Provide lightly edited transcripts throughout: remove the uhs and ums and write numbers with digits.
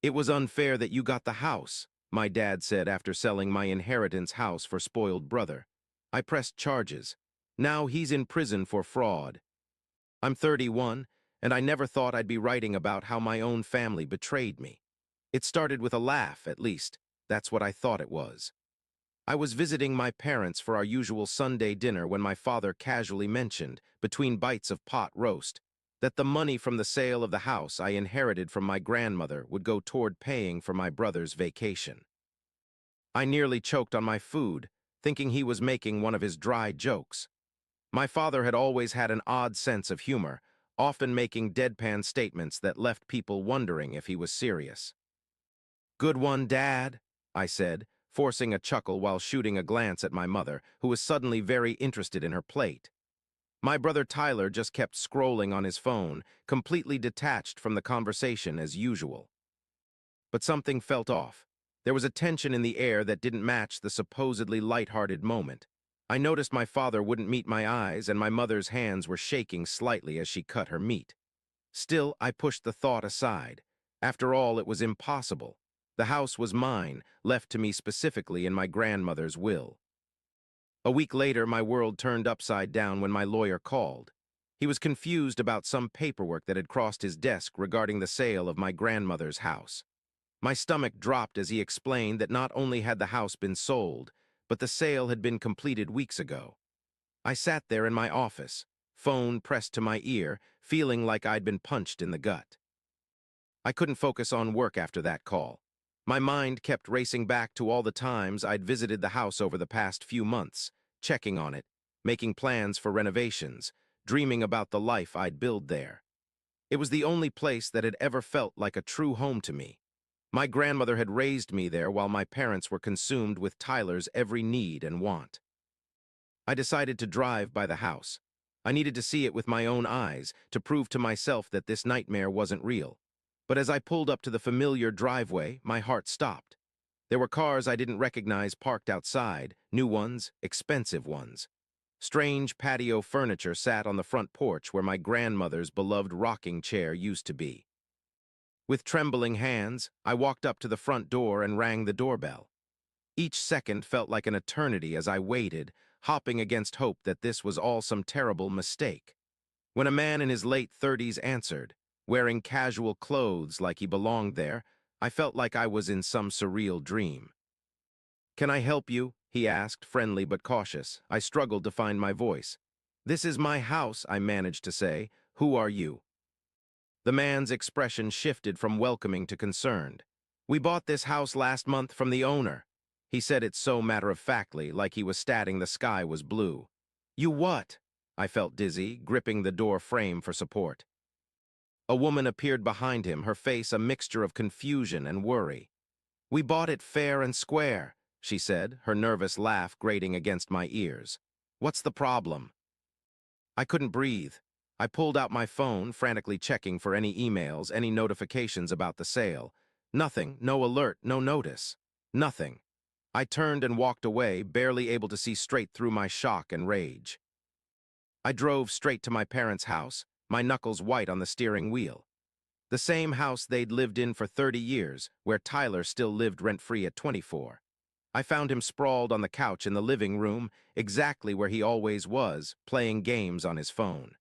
"It was unfair that you got the house," my dad said after selling my inheritance house for spoiled brother. "I pressed charges. Now he's in prison for fraud. I'm 31, and I never thought I'd be writing about how my own family betrayed me. It started with a laugh, at least. That's what I thought it was. I was visiting my parents for our usual Sunday dinner when my father casually mentioned, between bites of pot roast, that the money from the sale of the house I inherited from my grandmother would go toward paying for my brother's vacation. I nearly choked on my food, thinking he was making one of his dry jokes. My father had always had an odd sense of humor, often making deadpan statements that left people wondering if he was serious. "Good one, Dad," I said, forcing a chuckle while shooting a glance at my mother, who was suddenly very interested in her plate. My brother Tyler just kept scrolling on his phone, completely detached from the conversation as usual. But something felt off. There was a tension in the air that didn't match the supposedly light-hearted moment. I noticed my father wouldn't meet my eyes, and my mother's hands were shaking slightly as she cut her meat. Still, I pushed the thought aside. After all, it was impossible. The house was mine, left to me specifically in my grandmother's will. A week later, my world turned upside down when my lawyer called. He was confused about some paperwork that had crossed his desk regarding the sale of my grandmother's house. My stomach dropped as he explained that not only had the house been sold, but the sale had been completed weeks ago. I sat there in my office, phone pressed to my ear, feeling like I'd been punched in the gut. I couldn't focus on work after that call. My mind kept racing back to all the times I'd visited the house over the past few months, checking on it, making plans for renovations, dreaming about the life I'd build there. It was the only place that had ever felt like a true home to me. My grandmother had raised me there while my parents were consumed with Tyler's every need and want. I decided to drive by the house. I needed to see it with my own eyes to prove to myself that this nightmare wasn't real. But as I pulled up to the familiar driveway, my heart stopped. There were cars I didn't recognize parked outside, new ones, expensive ones. Strange patio furniture sat on the front porch where my grandmother's beloved rocking chair used to be. With trembling hands, I walked up to the front door and rang the doorbell. Each second felt like an eternity as I waited, hopping against hope that this was all some terrible mistake. When a man in his late 30s answered, wearing casual clothes like he belonged there, I felt like I was in some surreal dream. "Can I help you?" he asked, friendly but cautious. I struggled to find my voice. "This is my house," I managed to say. "Who are you?" The man's expression shifted from welcoming to concerned. "We bought this house last month from the owner." He said it so matter-of-factly, like he was stating the sky was blue. "You what?" I felt dizzy, gripping the door frame for support. A woman appeared behind him, her face a mixture of confusion and worry. "We bought it fair and square," she said, her nervous laugh grating against my ears. "What's the problem?" I couldn't breathe. I pulled out my phone, frantically checking for any emails, any notifications about the sale. Nothing, no alert, no notice. Nothing. I turned and walked away, barely able to see straight through my shock and rage. I drove straight to my parents' house, my knuckles white on the steering wheel. The same house they'd lived in for 30 years, where Tyler still lived rent-free at 24. I found him sprawled on the couch in the living room, exactly where he always was, playing games on his phone.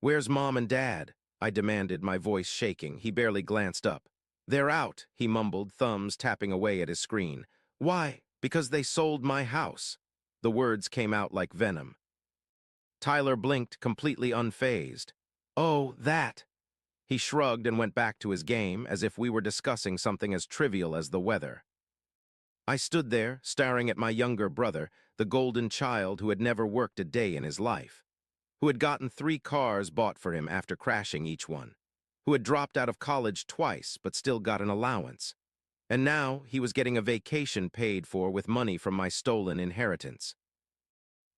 "Where's Mom and Dad?" I demanded, my voice shaking. He barely glanced up. "They're out," he mumbled, thumbs tapping away at his screen. "Why? Because they sold my house." The words came out like venom. Tyler blinked, completely unfazed. "Oh, that." He shrugged and went back to his game, as if we were discussing something as trivial as the weather. I stood there, staring at my younger brother, the golden child who had never worked a day in his life, who had gotten 3 cars bought for him after crashing each one, who had dropped out of college twice but still got an allowance. And now he was getting a vacation paid for with money from my stolen inheritance.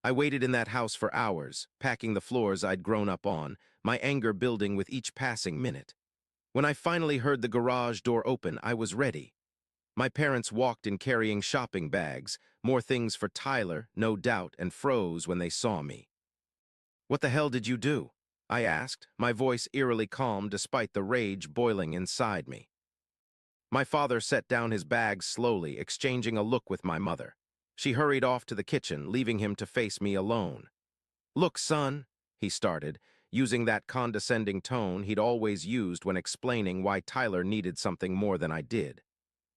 I waited in that house for hours, packing the floors I'd grown up on, my anger building with each passing minute. When I finally heard the garage door open, I was ready. My parents walked in carrying shopping bags, more things for Tyler, no doubt, and froze when they saw me. "What the hell did you do?" I asked, my voice eerily calm despite the rage boiling inside me. My father set down his bags slowly, exchanging a look with my mother. She hurried off to the kitchen, leaving him to face me alone. "Look, son," he started, using that condescending tone he'd always used when explaining why Tyler needed something more than I did.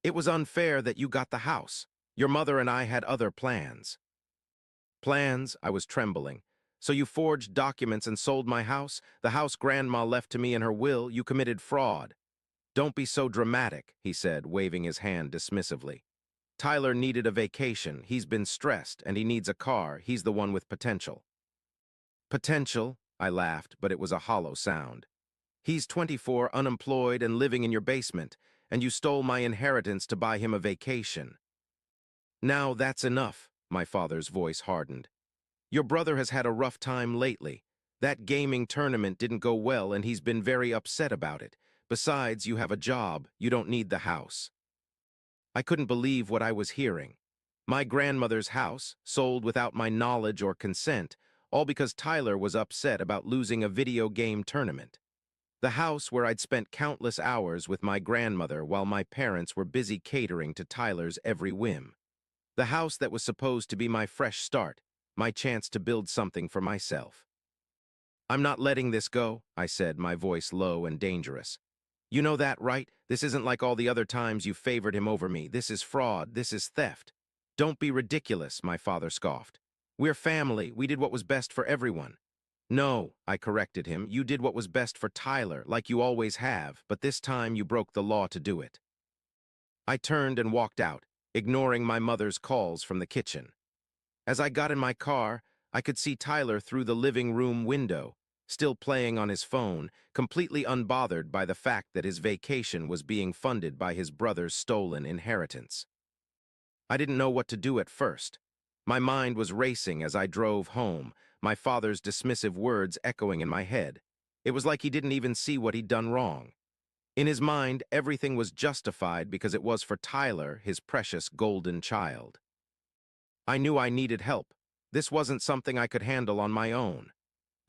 "It was unfair that you got the house. Your mother and I had other plans." "Plans?" I was trembling. "So you forged documents and sold my house? The house Grandma left to me in her will? You committed fraud." "Don't be so dramatic," he said, waving his hand dismissively. "Tyler needed a vacation. He's been stressed, and he needs a car. He's the one with potential." "Potential?" I laughed, but it was a hollow sound. "He's 24, unemployed, and living in your basement, and you stole my inheritance to buy him a vacation." "Now that's enough," my father's voice hardened. "Your brother has had a rough time lately. That gaming tournament didn't go well, and he's been very upset about it. Besides, you have a job. You don't need the house." I couldn't believe what I was hearing. My grandmother's house, sold without my knowledge or consent, all because Tyler was upset about losing a video game tournament. The house where I'd spent countless hours with my grandmother while my parents were busy catering to Tyler's every whim. The house that was supposed to be my fresh start, my chance to build something for myself. "I'm not letting this go," I said, my voice low and dangerous. "You know that, right? This isn't like all the other times you favored him over me. This is fraud. This is theft." "Don't be ridiculous," my father scoffed. "We're family. We did what was best for everyone." "No," I corrected him, "you did what was best for Tyler, like you always have, but this time you broke the law to do it." I turned and walked out, ignoring my mother's calls from the kitchen. As I got in my car, I could see Tyler through the living room window, still playing on his phone, completely unbothered by the fact that his vacation was being funded by his brother's stolen inheritance. I didn't know what to do at first. My mind was racing as I drove home, my father's dismissive words echoing in my head. It was like he didn't even see what he'd done wrong. In his mind, everything was justified because it was for Tyler, his precious golden child. I knew I needed help. This wasn't something I could handle on my own.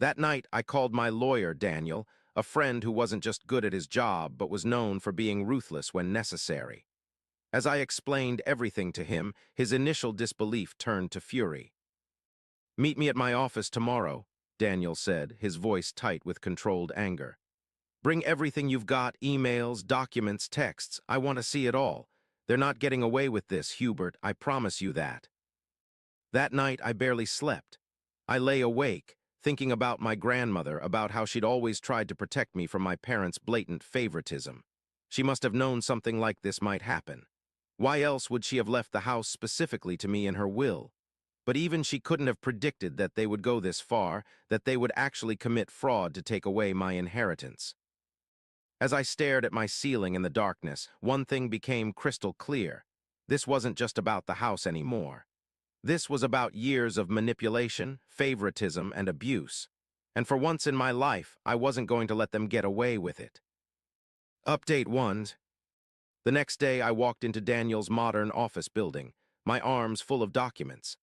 That night, I called my lawyer, Daniel, a friend who wasn't just good at his job but was known for being ruthless when necessary. As I explained everything to him, his initial disbelief turned to fury. "Meet me at my office tomorrow," Daniel said, his voice tight with controlled anger. "Bring everything you've got, emails, documents, texts. I want to see it all. They're not getting away with this, Hubert, I promise you that." That night, I barely slept. I lay awake, thinking about my grandmother, about how she'd always tried to protect me from my parents' blatant favoritism. She must have known something like this might happen. Why else would she have left the house specifically to me in her will? But even she couldn't have predicted that they would go this far, that they would actually commit fraud to take away my inheritance. As I stared at my ceiling in the darkness, one thing became crystal clear. This wasn't just about the house anymore. This was about years of manipulation, favoritism, and abuse. And for once in my life, I wasn't going to let them get away with it. Update 1. The next day, I walked into Daniel's modern office building, my arms full of documents.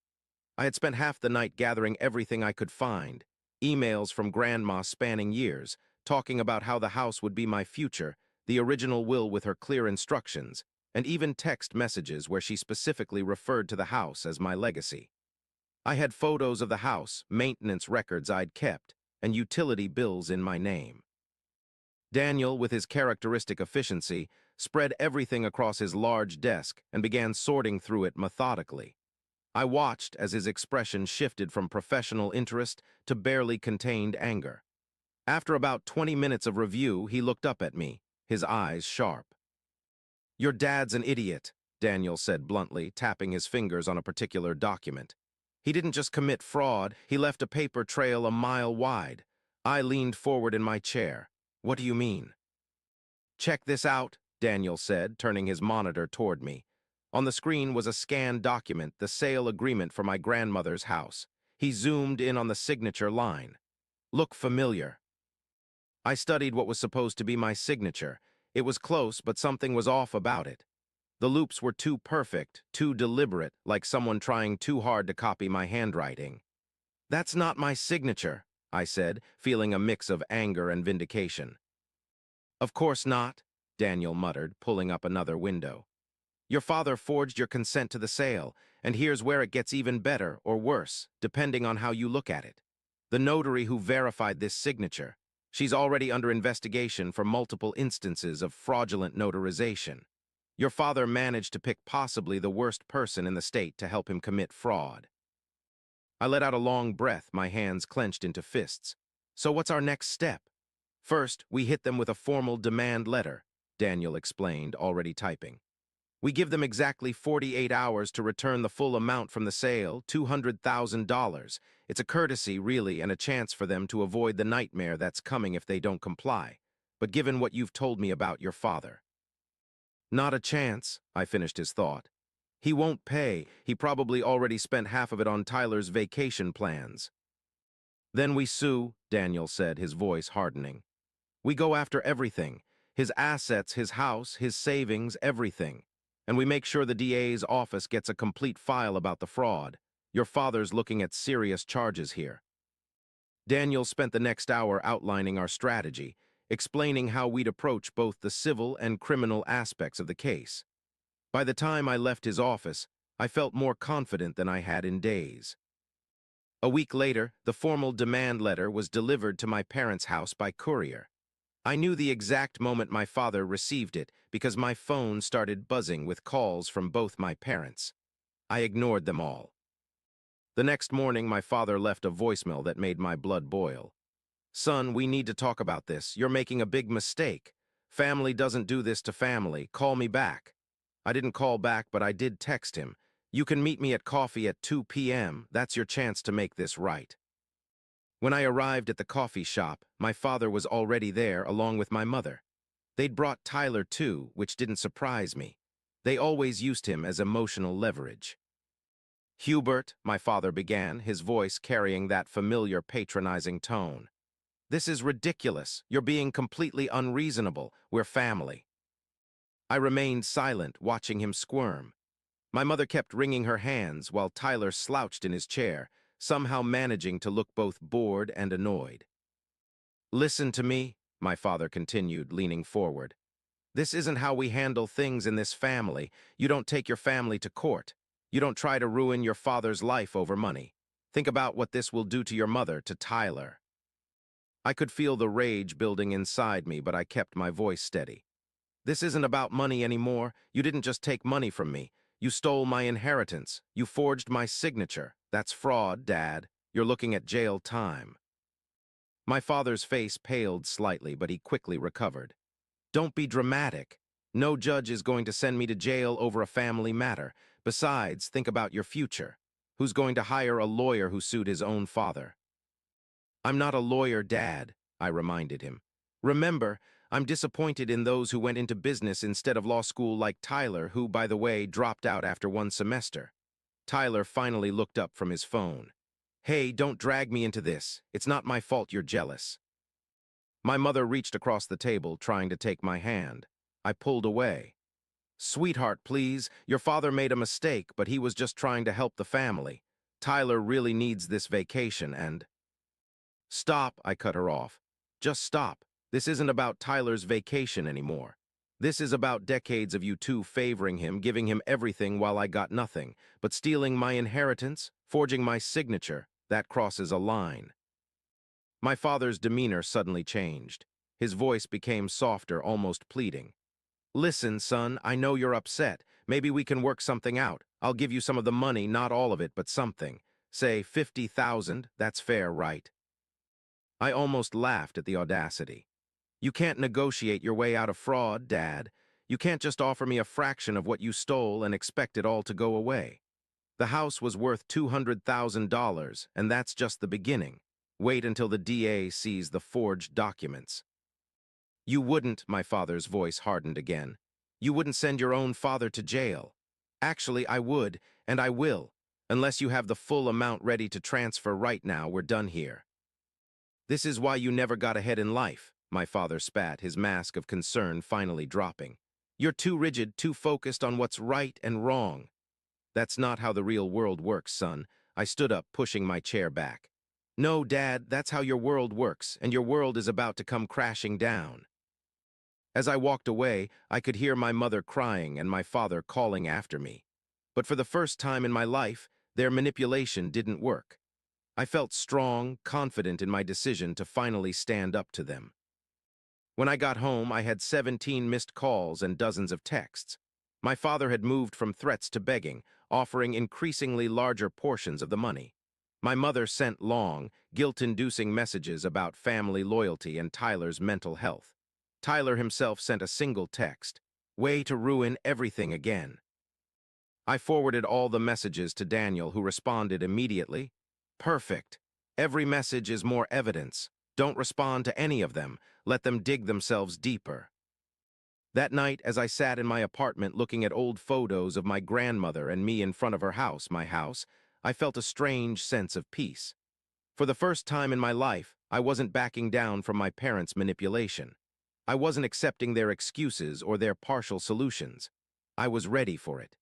I had spent half the night gathering everything I could find, emails from Grandma spanning years, talking about how the house would be my future, the original will with her clear instructions, and even text messages where she specifically referred to the house as my legacy. I had photos of the house, maintenance records I'd kept, and utility bills in my name. Daniel, with his characteristic efficiency, spread everything across his large desk and began sorting through it methodically. I watched as his expression shifted from professional interest to barely contained anger. After about 20 minutes of review, he looked up at me, his eyes sharp. "Your dad's an idiot," Daniel said bluntly, tapping his fingers on a particular document. "He didn't just commit fraud, he left a paper trail a mile wide." I leaned forward in my chair. "What do you mean?" "Check this out," Daniel said, turning his monitor toward me. On the screen was a scanned document, the sale agreement for my grandmother's house. He zoomed in on the signature line. "Look familiar." I studied what was supposed to be my signature. It was close, but something was off about it. The loops were too perfect, too deliberate, like someone trying too hard to copy my handwriting. "That's not my signature," I said, feeling a mix of anger and vindication. "Of course not," Daniel muttered, pulling up another window. Your father forged your consent to the sale, and here's where it gets even better or worse, depending on how you look at it. The notary who verified this signature, she's already under investigation for multiple instances of fraudulent notarization. Your father managed to pick possibly the worst person in the state to help him commit fraud. I let out a long breath, my hands clenched into fists. So what's our next step? First, we hit them with a formal demand letter, Daniel explained, already typing. We give them exactly 48 hours to return the full amount from the sale, $200,000. It's a courtesy, really, and a chance for them to avoid the nightmare that's coming if they don't comply. But given what you've told me about your father. Not a chance, I finished his thought. He won't pay. He probably already spent half of it on Tyler's vacation plans. Then we sue, Daniel said, his voice hardening. We go after everything. His assets, his house, his savings, everything. And we make sure the DA's office gets a complete file about the fraud. Your father's looking at serious charges here. Daniel spent the next hour outlining our strategy, explaining how we'd approach both the civil and criminal aspects of the case. By the time I left his office, I felt more confident than I had in days. A week later, the formal demand letter was delivered to my parents' house by courier. I knew the exact moment my father received it because my phone started buzzing with calls from both my parents. I ignored them all. The next morning, my father left a voicemail that made my blood boil. Son, we need to talk about this. You're making a big mistake. Family doesn't do this to family. Call me back. I didn't call back, but I did text him. You can meet me at coffee at 2 p.m. That's your chance to make this right. When I arrived at the coffee shop, my father was already there along with my mother. They'd brought Tyler too, which didn't surprise me. They always used him as emotional leverage. Hubert, my father began, his voice carrying that familiar patronizing tone. This is ridiculous. You're being completely unreasonable. We're family. I remained silent, watching him squirm. My mother kept wringing her hands while Tyler slouched in his chair, somehow managing to look both bored and annoyed. Listen to me, my father continued, leaning forward. This isn't how we handle things in this family. You don't take your family to court. You don't try to ruin your father's life over money. Think about what this will do to your mother, to Tyler. I could feel the rage building inside me, but I kept my voice steady. This isn't about money anymore. You didn't just take money from me. You stole my inheritance. You forged my signature. That's fraud, Dad. You're looking at jail time. My father's face paled slightly, but he quickly recovered. Don't be dramatic. No judge is going to send me to jail over a family matter. Besides, think about your future. Who's going to hire a lawyer who sued his own father? I'm not a lawyer, Dad, I reminded him. Remember, I'm disappointed in those who went into business instead of law school like Tyler, who, by the way, dropped out after one semester. Tyler finally looked up from his phone. Hey, don't drag me into this. It's not my fault you're jealous. My mother reached across the table, trying to take my hand. I pulled away. Sweetheart, please. Your father made a mistake, but he was just trying to help the family. Tyler really needs this vacation and... Stop, I cut her off. Just stop. This isn't about Tyler's vacation anymore. This is about decades of you two favoring him, giving him everything while I got nothing, but stealing my inheritance, forging my signature, that crosses a line. My father's demeanor suddenly changed. His voice became softer, almost pleading. Listen, son, I know you're upset. Maybe we can work something out. I'll give you some of the money, not all of it, but something. Say $50,000, that's fair, right? I almost laughed at the audacity. You can't negotiate your way out of fraud, Dad. You can't just offer me a fraction of what you stole and expect it all to go away. The house was worth $200,000, and that's just the beginning. Wait until the DA sees the forged documents. You wouldn't, my father's voice hardened again. You wouldn't send your own father to jail. Actually, I would, and I will. Unless you have the full amount ready to transfer right now, we're done here. This is why you never got ahead in life, my father spat, his mask of concern finally dropping. You're too rigid, too focused on what's right and wrong. That's not how the real world works, son. I stood up, pushing my chair back. No, Dad, that's how your world works, and your world is about to come crashing down. As I walked away, I could hear my mother crying and my father calling after me. But for the first time in my life, their manipulation didn't work. I felt strong, confident in my decision to finally stand up to them. When I got home, I had 17 missed calls and dozens of texts. My father had moved from threats to begging, offering increasingly larger portions of the money. My mother sent long, guilt-inducing messages about family loyalty and Tyler's mental health. Tyler himself sent a single text, "Way to ruin everything again." I forwarded all the messages to Daniel, who responded immediately, "Perfect. Every message is more evidence. Don't respond to any of them. Let them dig themselves deeper." That night, as I sat in my apartment looking at old photos of my grandmother and me in front of her house, my house, I felt a strange sense of peace. For the first time in my life, I wasn't backing down from my parents' manipulation. I wasn't accepting their excuses or their partial solutions. I was ready for it.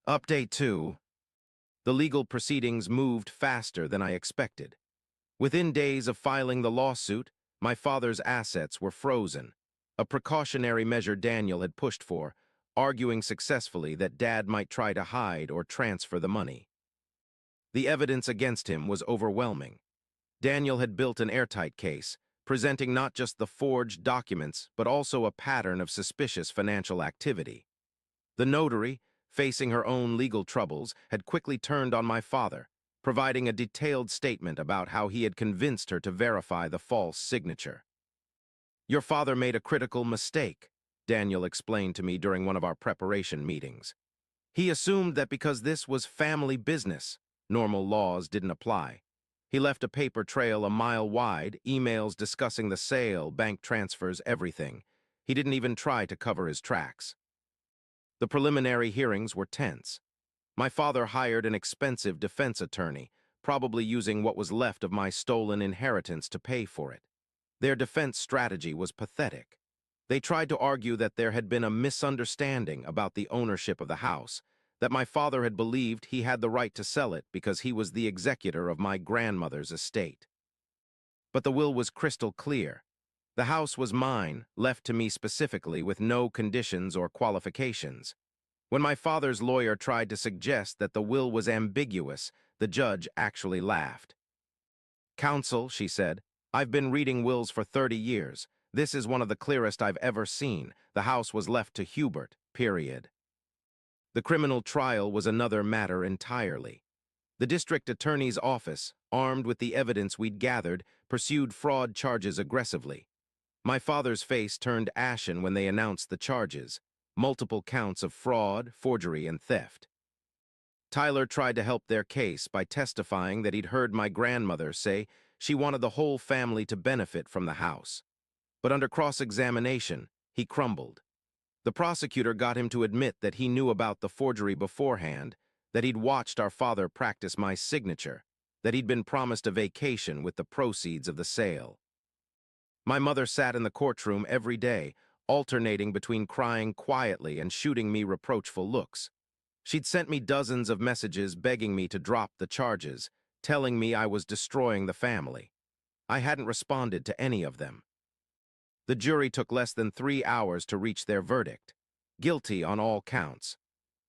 Update 2. The legal proceedings moved faster than I expected. Within days of filing the lawsuit, my father's assets were frozen, a precautionary measure Daniel had pushed for, arguing successfully that Dad might try to hide or transfer the money. The evidence against him was overwhelming. Daniel had built an airtight case, presenting not just the forged documents, but also a pattern of suspicious financial activity. The notary, facing her own legal troubles, had quickly turned on my father, providing a detailed statement about how he had convinced her to verify the false signature. "Your father made a critical mistake," Daniel explained to me during one of our preparation meetings. "He assumed that because this was family business, normal laws didn't apply. He left a paper trail a mile wide, emails discussing the sale, bank transfers, everything. He didn't even try to cover his tracks." The preliminary hearings were tense. My father hired an expensive defense attorney, probably using what was left of my stolen inheritance to pay for it. Their defense strategy was pathetic. They tried to argue that there had been a misunderstanding about the ownership of the house, that my father had believed he had the right to sell it because he was the executor of my grandmother's estate. But the will was crystal clear. The house was mine, left to me specifically with no conditions or qualifications. When my father's lawyer tried to suggest that the will was ambiguous, the judge actually laughed. "Counsel," she said, "I've been reading wills for 30 years. This is one of the clearest I've ever seen. The house was left to Hubert, period." The criminal trial was another matter entirely. The district attorney's office, armed with the evidence we'd gathered, pursued fraud charges aggressively. My father's face turned ashen when they announced the charges: multiple counts of fraud, forgery, and theft. Tyler tried to help their case by testifying that he'd heard my grandmother say she wanted the whole family to benefit from the house. But under cross-examination, he crumbled. The prosecutor got him to admit that he knew about the forgery beforehand, that he'd watched our father practice my signature, that he'd been promised a vacation with the proceeds of the sale. My mother sat in the courtroom every day, alternating between crying quietly and shooting me reproachful looks. She'd sent me dozens of messages begging me to drop the charges, telling me I was destroying the family. I hadn't responded to any of them. The jury took less than 3 hours to reach their verdict: guilty on all counts.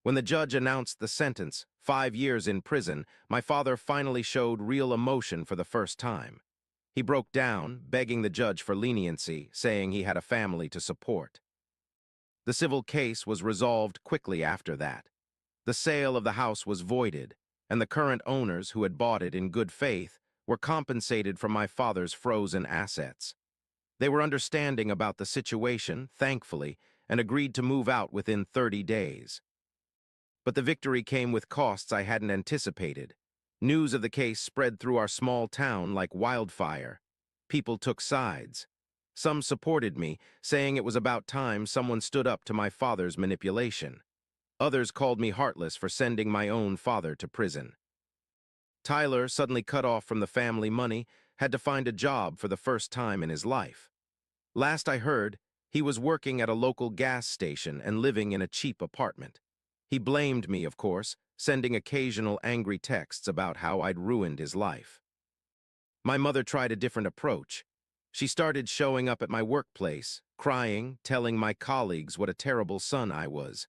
When the judge announced the sentence, 5 years in prison, my father finally showed real emotion for the first time. He broke down, begging the judge for leniency, saying he had a family to support. The civil case was resolved quickly after that. The sale of the house was voided, and the current owners who had bought it in good faith were compensated for my father's frozen assets. They were understanding about the situation, thankfully, and agreed to move out within 30 days. But the victory came with costs I hadn't anticipated. News of the case spread through our small town like wildfire. People took sides. Some supported me, saying it was about time someone stood up to my father's manipulation. Others called me heartless for sending my own father to prison. Tyler, suddenly cut off from the family money, had to find a job for the first time in his life. Last I heard, he was working at a local gas station and living in a cheap apartment. He blamed me, of course, sending occasional angry texts about how I'd ruined his life. My mother tried a different approach. She started showing up at my workplace, crying, telling my colleagues what a terrible son I was.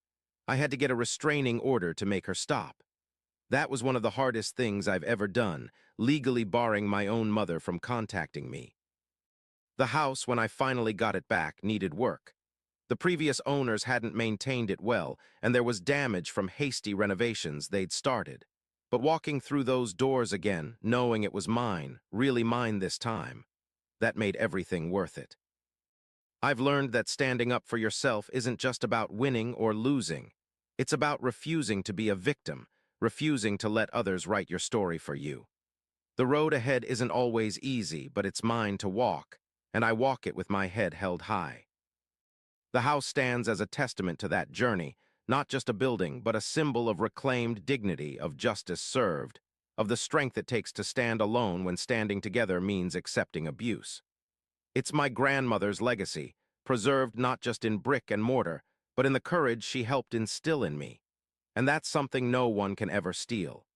I had to get a restraining order to make her stop. That was one of the hardest things I've ever done, legally barring my own mother from contacting me. The house, when I finally got it back, needed work. The previous owners hadn't maintained it well, and there was damage from hasty renovations they'd started. But walking through those doors again, knowing it was mine, really mine this time, that made everything worth it. I've learned that standing up for yourself isn't just about winning or losing. It's about refusing to be a victim, refusing to let others write your story for you. The road ahead isn't always easy, but it's mine to walk, and I walk it with my head held high. The house stands as a testament to that journey, not just a building, but a symbol of reclaimed dignity, of justice served, of the strength it takes to stand alone when standing together means accepting abuse. It's my grandmother's legacy, preserved not just in brick and mortar, but in the courage she helped instill in me. And that's something no one can ever steal.